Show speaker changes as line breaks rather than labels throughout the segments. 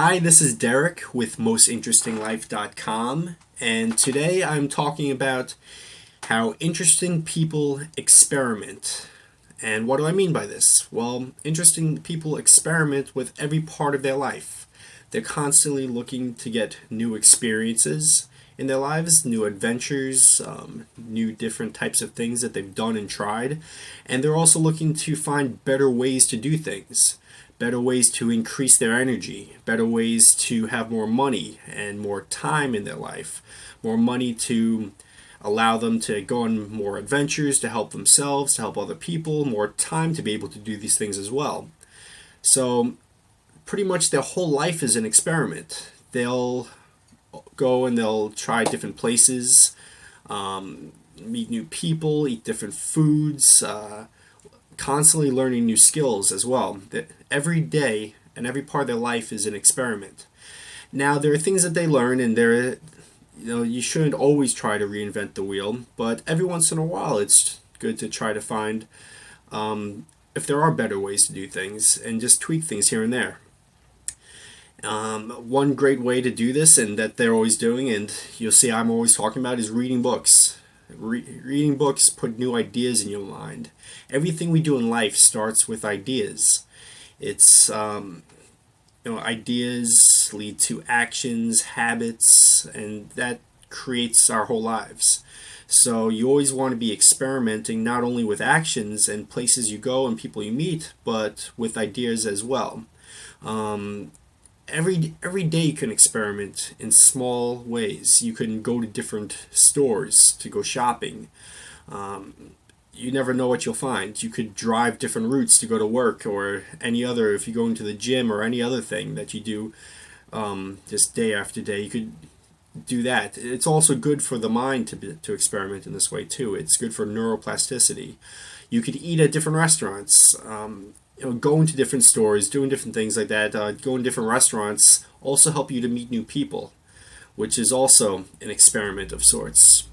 Hi, this is Derek with MostInterestingLife.com, and today I'm talking about how interesting people experiment. And what do I mean by this? Well, interesting people experiment with every part of their life. They're constantly looking to get new experiences in their lives, new adventures, new different types of things that they've done and tried, and they're also looking to find better ways to do things. Better ways to increase their energy, better ways to have more money and more time in their life, more money to allow them to go on more adventures, to help themselves, to help other people, more time to be able to do these things as well. So pretty much their whole life is an experiment. They'll go and they'll try different places, meet new people, eat different foods, constantly learning new skills as well. That every day and every part of their life is an experiment. Now there are things that they learn, and you shouldn't always try to reinvent the wheel, but every once in a while it's good to try to find if there are better ways to do things and just tweak things here and there. One great way to do this, and that they're always doing, and you'll see I'm always talking about, is reading books. Reading books put new ideas in your mind. Everything we do in life starts with ideas. It's ideas lead to actions, habits, and that creates our whole lives. So you always want to be experimenting not only with actions and places you go and people you meet, but with ideas as well. Every day you can experiment in small ways. You can go to different stores to go shopping. You never know what you'll find. You could drive different routes to go to work, or any other, if you go into the gym or any other thing that you do just day after day, you could do that. It's also good for the mind to experiment in this way too. It's good for neuroplasticity. You could eat at different restaurants. Going to different stores, doing different things like that, going to different restaurants also help you to meet new people, which is also an experiment of sorts.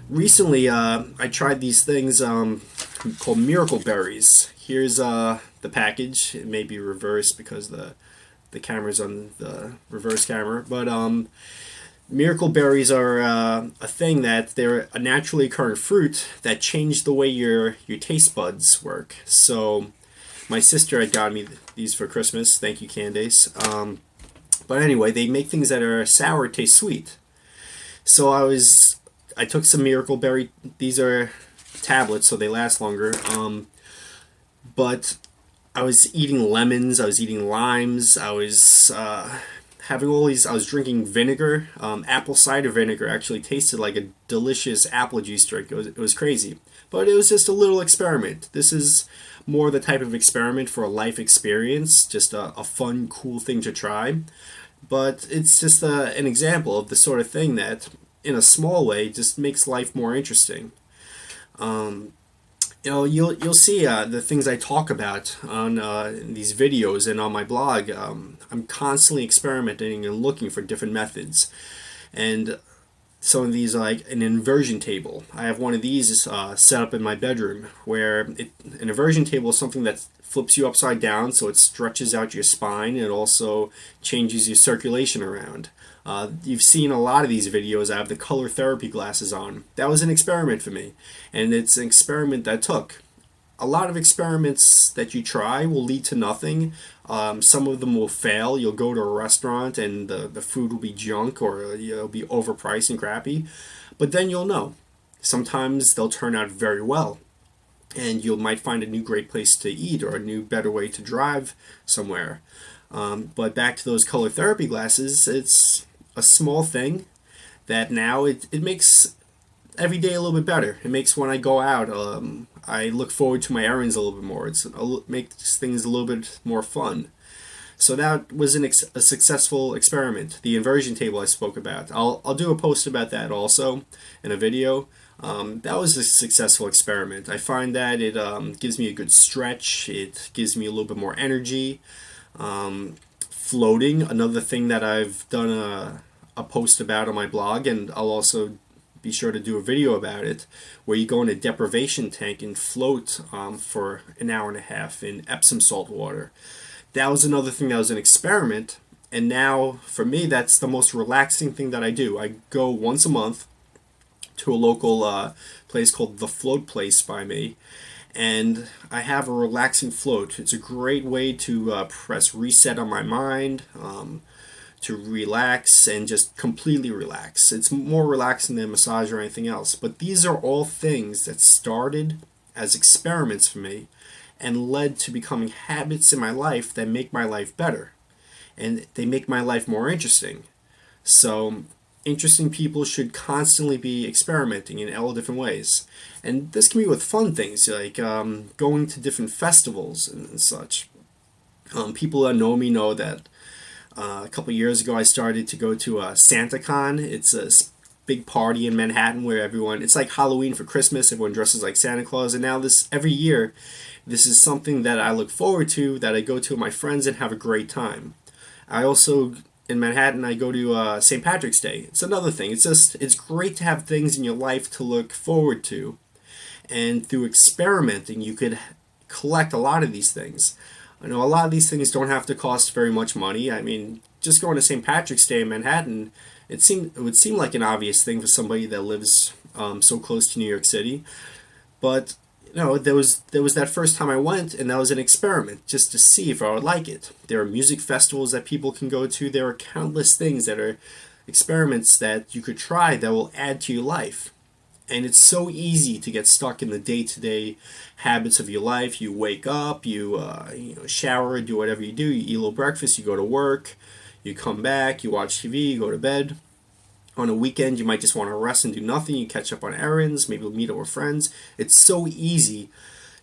Recently, I tried these things called Miracle Berries. Here's the package. It may be reversed because the camera's on the reverse camera, but Miracle Berries are a thing that they're a naturally occurring fruit that change the way your taste buds work. So my sister had gotten me these for Christmas. Thank you, Candace. But anyway, they make things that are sour taste sweet. So I took some Miracle Berry. These are tablets, so they last longer. But I was eating lemons. I was eating limes. I was having all these. I was drinking vinegar. Apple cider vinegar actually tasted like a delicious apple juice drink. It was crazy, but it was just a little experiment. This is more the type of experiment for a life experience, just a fun, cool thing to try. But it's just an example of the sort of thing that, in a small way, just makes life more interesting. You'll see the things I talk about on these videos and on my blog. I'm constantly experimenting and looking for different methods. And some of these, like an inversion table. I have one of these set up in my bedroom, where an inversion table is something that flips you upside down, so it stretches out your spine. It also changes your circulation around. You've seen a lot of these videos. I have the color therapy glasses on. That was an experiment for me, and it's an experiment that took. A lot of experiments that you try will lead to nothing. Some of them will fail. You'll go to a restaurant and the food will be junk, or it'll be overpriced and crappy. But then you'll know. Sometimes they'll turn out very well, and you might find a new great place to eat, or a new better way to drive somewhere. But back to those color therapy glasses, it's a small thing that now it makes every day a little bit better. It makes when I go out, I look forward to my errands a little bit more. It makes things a little bit more fun. So that was a successful experiment. The inversion table I spoke about. I'll do a post about that also in a video. That was a successful experiment. I find that it gives me a good stretch. It gives me a little bit more energy. Floating, another thing that I've done a post about on my blog, and I'll also be sure to do a video about it, where you go in a deprivation tank and float for an hour and a half in Epsom salt water. That was another thing that was an experiment, And now, for me, that's the most relaxing thing that I do. I go once a month to a local place called The Float Place by me, and I have a relaxing float. It's a great way to press reset on my mind, to relax and just completely relax. It's more relaxing than massage or anything else. But these are all things that started as experiments for me and led to becoming habits in my life that make my life better. And they make my life more interesting. So, interesting people should constantly be experimenting in all different ways. And this can be with fun things like going to different festivals and such. People that know me know that a couple years ago I started to go to SantaCon. It's a big party in Manhattan where it's like Halloween for Christmas. Everyone dresses like Santa Claus. And now every year, this is something that I look forward to, that I go to with my friends and have a great time. I also, in Manhattan, I go to St. Patrick's Day. It's another thing. It's great to have things in your life to look forward to. And through experimenting, you could collect a lot of these things. I know a lot of these things don't have to cost very much money. I mean, just going to St. Patrick's Day in Manhattan, it would seem like an obvious thing for somebody that lives so close to New York City. But there was that first time I went, and that was an experiment just to see if I would like it. There are music festivals that people can go to. There are countless things that are experiments that you could try that will add to your life. And it's so easy to get stuck in the day-to-day habits of your life. You wake up, you shower, do whatever you do. You eat a little breakfast, you go to work, you come back, you watch TV, you go to bed. On a weekend, you might just want to rest and do nothing. You catch up on errands, maybe meet up with friends. It's so easy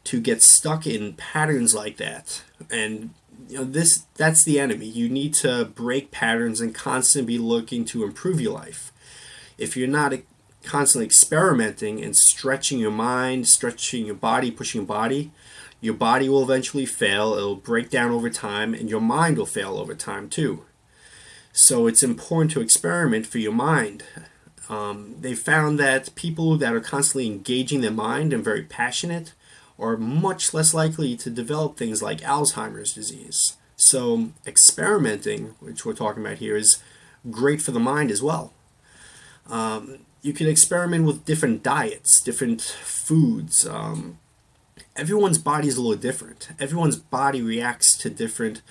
to get stuck in patterns like that. And that's the enemy. You need to break patterns and constantly be looking to improve your life. If you're not constantly experimenting and stretching your mind, stretching your body, pushing your body will eventually fail. It'll break down over time, and your mind will fail over time too. So it's important to experiment for your mind. They found that people that are constantly engaging their mind and very passionate are much less likely to develop things like Alzheimer's disease. So experimenting, which we're talking about here, is great for the mind as well. You can experiment with different diets, different foods. Everyone's body is a little different. Everyone's body reacts to different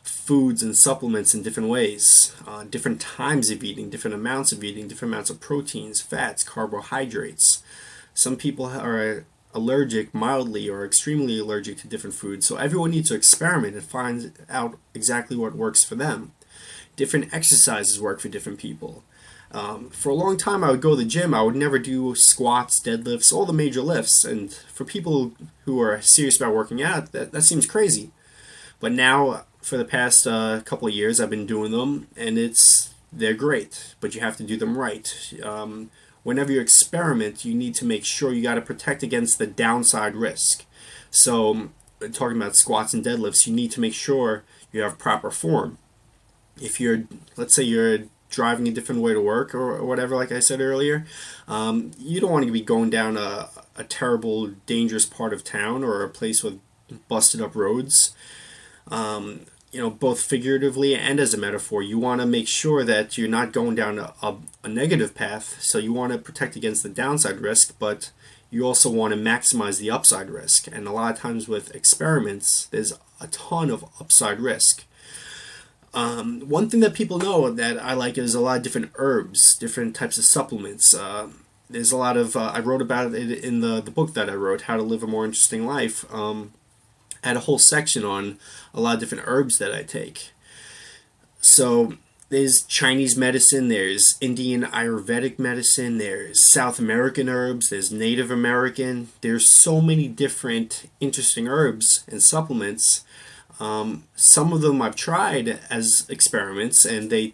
foods and supplements in different ways. Different times of eating, different amounts of eating, different amounts of proteins, fats, carbohydrates. Some people are allergic, mildly or extremely allergic to different foods. So everyone needs to experiment and find out exactly what works for them. Different exercises work for different people. For a long time, I would go to the gym. I would never do squats, deadlifts, all the major lifts. And for people who are serious about working out, that seems crazy. But now, for the past couple of years, I've been doing them, and they're great. But you have to do them right. Whenever you experiment, you need to make sure you got to protect against the downside risk. So, talking about squats and deadlifts, you need to make sure you have proper form. Let's say you're driving a different way to work or whatever, like I said earlier, you don't want to be going down a terrible, dangerous part of town or a place with busted up roads. Both figuratively and as a metaphor, you want to make sure that you're not going down a negative path. So you want to protect against the downside risk, but you also want to maximize the upside risk. And a lot of times with experiments, there's a ton of upside risk. One thing that people know that I like is a lot of different herbs, different types of supplements. There's a lot of, I wrote about it in the book that I wrote, How to Live a More Interesting Life. I had a whole section on a lot of different herbs that I take. So there's Chinese medicine, there's Indian Ayurvedic medicine, there's South American herbs, there's Native American. There's so many different interesting herbs and supplements. Some of them I've tried as experiments, and they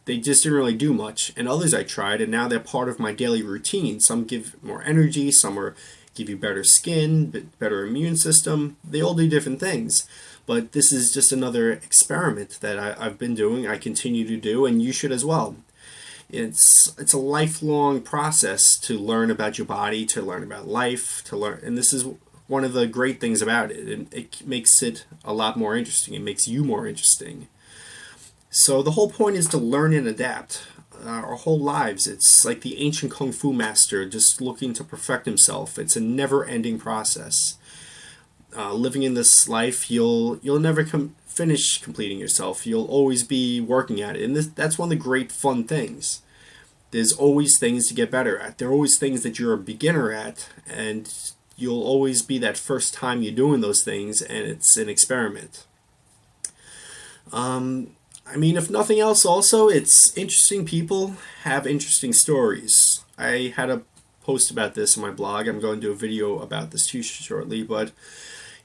just didn't really do much. And others I tried, and now they're part of my daily routine. Some give more energy, some give you better skin, better immune system. They all do different things. But this is just another experiment that I've been doing, I continue to do, and you should as well. It's a lifelong process to learn about your body, to learn about life, and this is one of the great things about it. It makes it a lot more interesting. It makes you more interesting. So the whole point is to learn and adapt. Our whole lives, it's like the ancient kung fu master just looking to perfect himself. It's a never-ending process. Living in this life, you'll never finish completing yourself. You'll always be working at it, and that's one of the great fun things. There's always things to get better at. There are always things that you're a beginner at, and you'll always be that first time you're doing those things, and it's an experiment. I mean, if nothing else, also, it's interesting people have interesting stories. I had a post about this on my blog. I'm going to do a video about this too shortly, but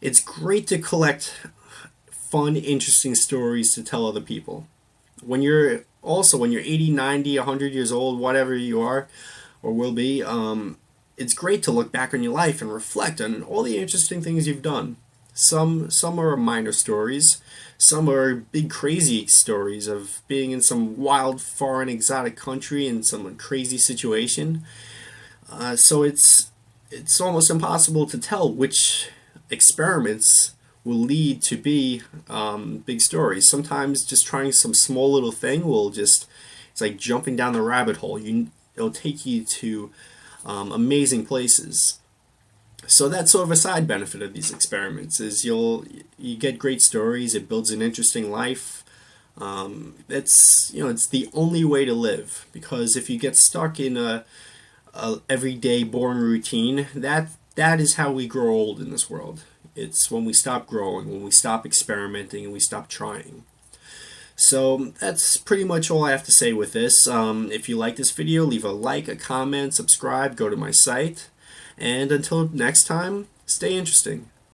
it's great to collect fun, interesting stories to tell other people. When you're 80, 90, 100 years old, whatever you are or will be, it's great to look back on your life and reflect on all the interesting things you've done. Some are minor stories. Some are big crazy stories of being in some wild, foreign, exotic country in some crazy situation. So it's almost impossible to tell which experiments will lead to be big stories. Sometimes just trying some small little thing it's like jumping down the rabbit hole. It'll take you to amazing places. So that's sort of a side benefit of these experiments is you get great stories. It builds an interesting life. It's the only way to live, because if you get stuck in a everyday boring routine, that is how we grow old in this world. It's when we stop growing, when we stop experimenting, and we stop trying. So that's pretty much all I have to say with this. If you like this video, leave a like, a comment, subscribe, go to my site. And until next time, stay interesting.